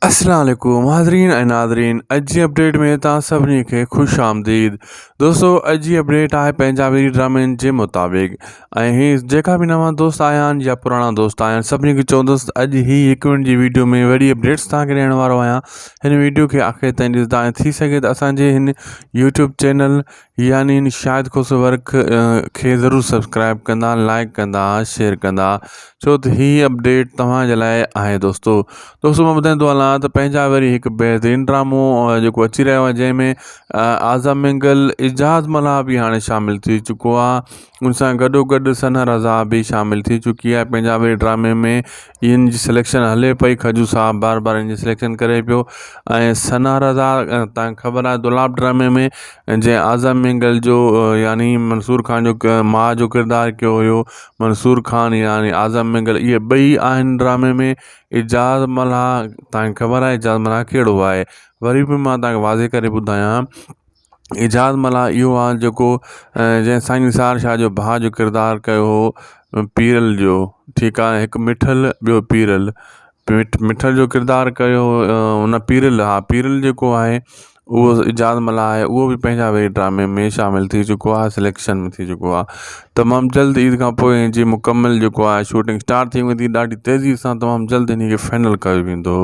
अस्सलाम वालेकुम हाज़रीन ऐं नाज़रीन, अॼु जी अपडेट में तव्हां सभिनी खे ख़ुशि आमदीद। दोस्तो, अॼु जी अपडेट आहे पंजाबी ड्रामनि जे मुताबिक़। ऐं हीअ जेका बि नवां दोस्त आया आहिनि या पुराणा दोस्त आया आहिनि, सभिनी खे चवंदुसि अॼु ही 1 मिनट जी वीडियो में वॾी अपडेट्स तव्हांखे ॾियण वारो आहियां। हिन वीडियो खे आख़िर ताईं ॾिसंदा ऐं थी सघे त असांजे हिन यूट्यूब चैनल यानी शाहिद खुशो वर्क खे ज़रूरु सब्सक्राइब कंदा, लाइक कंदा, शेयर कंदा, छो त हीअ अपडेट तव्हांजे लाइ आहे। दोस्तो मां ॿुधाईंदो हलां त पंहिंजा वरी हिकु बहितरीनु ड्रामो जेको अची रहियो आहे, जंहिंमें आज़म मिंगल इजाज़ मल्हार बि हाणे शामिलु थी चुको आहे। उन सां गॾोगॾु सना रज़ा बि शामिलु थी चुकी आहे पंजाबी ड्रामे में। इन जी सिलेक्शन हले पई, खजू साहब बार बार इन जी सिलेक्शन करे पियो। ऐं सना रज़ा तव्हांखे ख़बर आहे दुलाब ड्रामे में जंहिं आज़म मिंगल जो यानी मंसूर खान जो माउ जो किरदारु कयो हुयो, मंसूर खान यानी आज़म मिंगल, इहे ॿई आहिनि ड्रामे में। इजाज़ मल्हार तव्हांखे ख़बर आहे इजाज़ मल्हार कहिड़ो आहे, वरी बि मां तव्हांखे वाज़े करे ॿुधायां। इजाज़ मल्हार इहो आहे जेको जंहिं साईं निसार शाह जो भाउ जो किरदारु कयो हो पीरल जो, ठीकु आहे। हिकु मिठल ॿियो पीरल, मिठल जो किरदारु कयो हुन पीरल। हा, पीरल जेको आहे उहो इजाज़ मल्हार आहे, उहो बि पंहिंजा वरी ड्रामे में शामिलु थी चुको आहे, सिलेक्शन में थी चुको आहे। तमामु जल्द ईद खां पोइ जी मुकमल जेको आहे शूटिंग स्टार्ट थी वेंदी, ॾाढी तेज़ी सां तमामु जल्द हिन खे फाइनल कयो वेंदो।